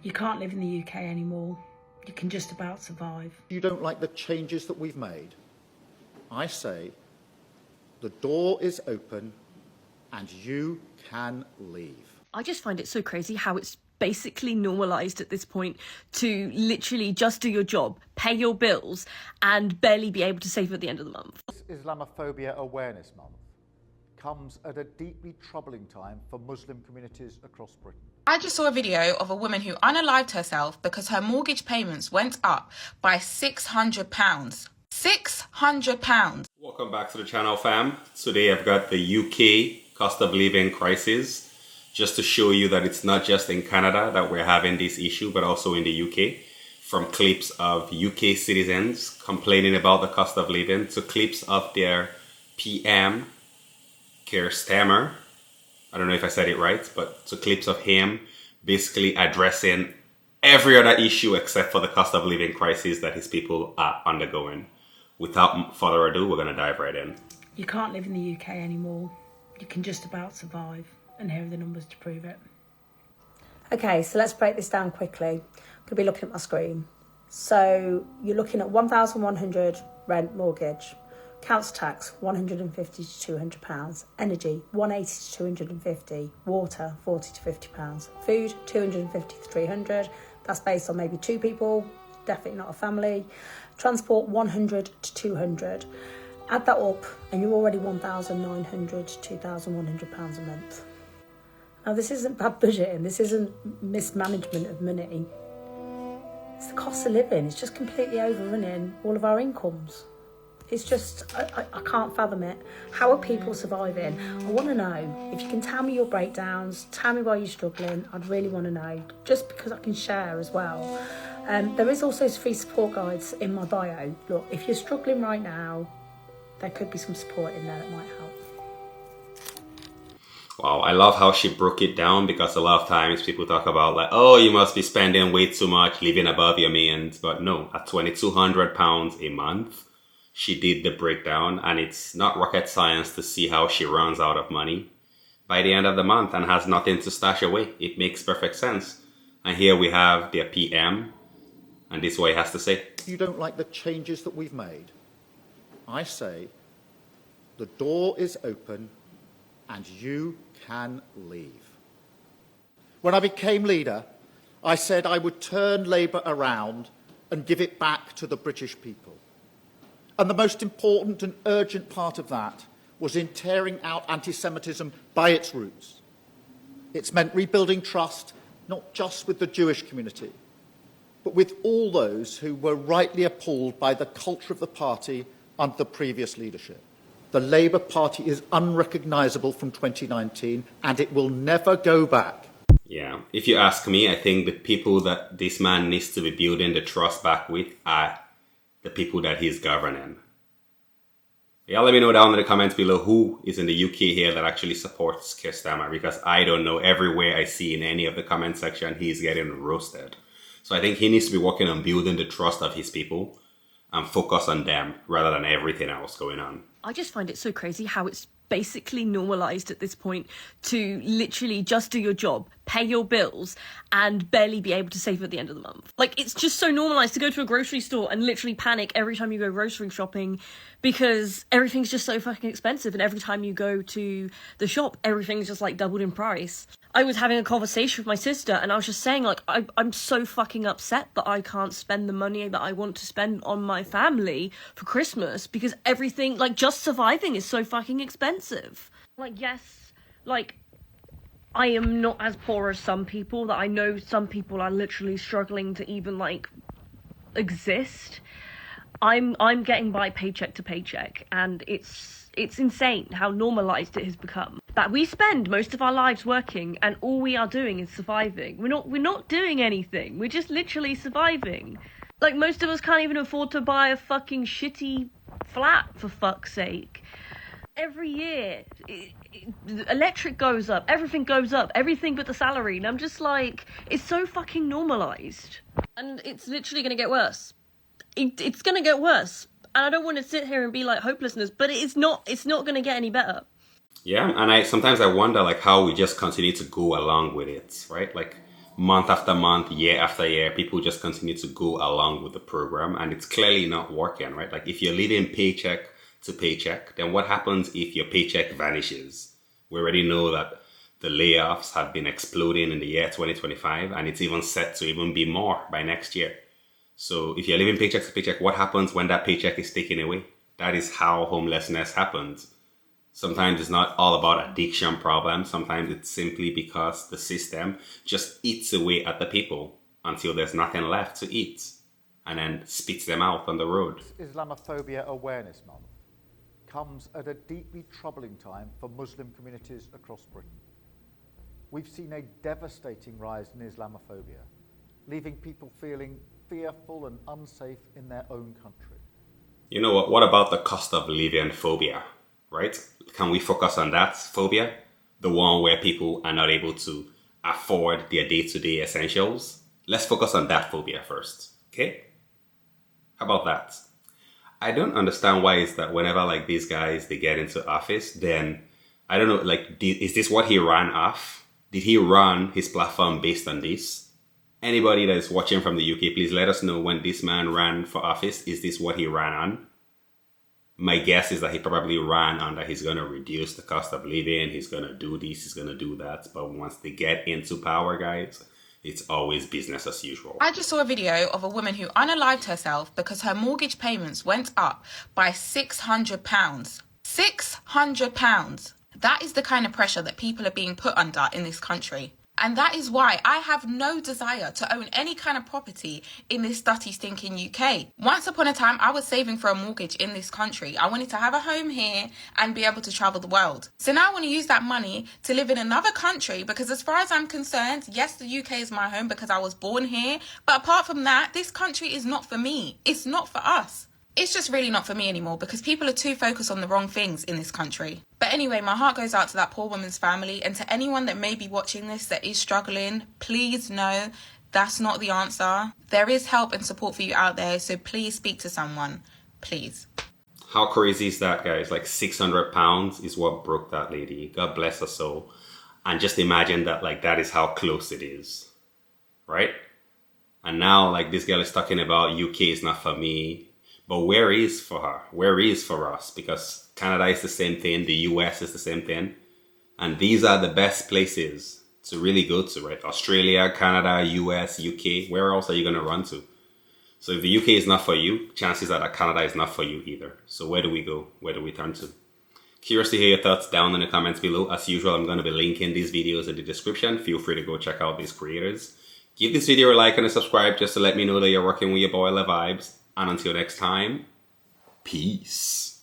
You can't live in the UK anymore. You can just about survive. You don't like the changes that we've made. I say the door is open and you can leave. I just find it so crazy how it's basically normalised at this point to literally just do your job, pay your bills, and barely be able to save at the end of the month. Islamophobia Awareness Month comes at a deeply troubling time for Muslim communities across Britain. I just saw a video of a woman who unalived herself because her mortgage payments went up by £600. £600. Welcome back to the channel, fam. Today I've got the UK cost of living crisis, just to show you that it's not just in Canada that we're having this issue, but also in the UK. From clips of UK citizens complaining about the cost of living to clips of their PM, Keir Starmer, I don't know if I said it right, but to clips of him basically addressing every other issue except for the cost of living crisis that his people are undergoing. Without further ado, we're going to dive right in. You can't live in the UK anymore. You can just about survive, and here are the numbers to prove it. Okay, so let's break this down quickly. I'm going to be looking at my screen. So you're looking at 1,100 rent mortgage, council tax 150 to 200 pounds, energy 180 to 250, water 40 to 50 pounds, food 250 to 300. That's based on maybe two people, definitely not a family. Transport 100 to 200. Add that up and you're already 1,900 to 2,100 pounds a month. Now this isn't bad budgeting, this isn't mismanagement of money. It's the cost of living, it's just completely overrunning all of our incomes. It's just, I can't fathom it. How are people surviving? I want to know. If you can tell me your breakdowns, tell me why you're struggling. I'd really want to know, just because I can share as well. There is also free support guides in my bio. Look, if you're struggling right now, there could be some support in there that might help. Wow, I love how she broke it down, because a lot of times people talk about like, oh, you must be spending way too much, living above your means. But no, at £2,200 a month, she did the breakdown, and it's not rocket science to see how she runs out of money by the end of the month and has nothing to stash away. It makes perfect sense. And here we have their PM, and this is what he has to say. You don't like the changes that we've made. I say the door is open and you can leave. When I became leader, I said I would turn Labour around and give it back to the British people. And the most important and urgent part of that was in tearing out anti-Semitism by its roots. It's meant rebuilding trust, not just with the Jewish community, but with all those who were rightly appalled by the culture of the party under the previous leadership. The Labour Party is unrecognisable from 2019, and it will never go back. Yeah, if you ask me, I think the people that this man needs to be building the trust back with are the people that he's governing. Yeah, let me know down in the comments below who is in the UK here that actually supports Keir Starmer, because I don't know. Everywhere I see in any of the comment section, he's getting roasted. So I think he needs to be working on building the trust of his people and focus on them rather than everything else going on. I just find it so crazy how it's basically normalised at this point to literally just do your job, pay your bills, and barely be able to save at the end of the month. Like, it's just so normalised to go to a grocery store and literally panic every time you go grocery shopping, because everything's just so fucking expensive, and every time you go to the shop, everything's just like doubled in price. I was having a conversation with my sister and I was just saying, like, I'm so fucking upset that I can't spend the money that I want to spend on my family for Christmas, because everything, like, just surviving is so fucking expensive. Like, yes, like, I am not as poor as some people, that I know some people are literally struggling to even, like, exist. I'm getting by paycheck to paycheck, and it's insane how normalised it has become. That we spend most of our lives working, and all we are doing is surviving. We're not doing anything. We're just literally surviving. Like, most of us can't even afford to buy a fucking shitty flat, for fuck's sake. Every year, electric goes up, everything goes up, everything but the salary. And I'm just like, it's so fucking normalised. And it's literally going to get worse. It's going to get worse. And I don't want to sit here and be like hopelessness, but it's not going to get any better. Yeah, and sometimes I wonder like how we just continue to go along with it, right? Like, month after month, year after year, people just continue to go along with the program, and it's clearly not working, right? Like if you're living paycheck to paycheck, then what happens if your paycheck vanishes? We already know that the layoffs have been exploding in the year 2025, and it's even set to even be more by next year. So if you're living paycheck to paycheck, what happens when that paycheck is taken away? That is how homelessness happens. Sometimes it's not all about addiction problems. Sometimes it's simply because the system just eats away at the people until there's nothing left to eat, and then spits them out on the road. Islamophobia Awareness Month comes at a deeply troubling time for Muslim communities across Britain. We've seen a devastating rise in Islamophobia, leaving people feeling fearful and unsafe in their own country. You know what? What about the cost of living phobia, right? Can we focus on that phobia? The one where people are not able to afford their day-to-day essentials? Let's focus on that phobia first, okay? How about that? I don't understand why it's that whenever like these guys, they get into office, then, I don't know, like, is this what he ran off? Did he run his platform based on this? Anybody that is watching from the UK, please let us know when this man ran for office. Is this what he ran on? My guess is that he probably ran on that he's going to reduce the cost of living. He's going to do this, he's going to do that. But once they get into power, guys, it's always business as usual. I just saw a video of a woman who unalived herself because her mortgage payments went up by £600. £600. That is the kind of pressure that people are being put under in this country. And that is why I have no desire to own any kind of property in this dirty, stinking UK. Once upon a time, I was saving for a mortgage in this country. I wanted to have a home here and be able to travel the world. So now I want to use that money to live in another country because as far as I'm concerned, yes, the UK is my home because I was born here. But apart from that, this country is not for me. It's not for us. It's just really not for me anymore because people are too focused on the wrong things in this country. But anyway, my heart goes out to that poor woman's family, and to anyone that may be watching this that is struggling, please know that's not the answer. There is help and support for you out there, so please speak to someone. Please. How crazy is that, guys? Like £600 is what broke that lady. God bless her soul. And just imagine that, like, that is how close it is, right? And now, like, this girl is talking about UK is not for me. But where is for her? Where is for us? Because Canada is the same thing. The US is the same thing. And these are the best places to really go to, right? Australia, Canada, US, UK. Where else are you going to run to? So if the UK is not for you, chances are that Canada is not for you either. So where do we go? Where do we turn to? Curious to hear your thoughts down in the comments below. As usual, I'm going to be linking these videos in the description. Feel free to go check out these creators. Give this video a like and a subscribe just to let me know that you're working with your boy Le Vibes. And until next time, peace.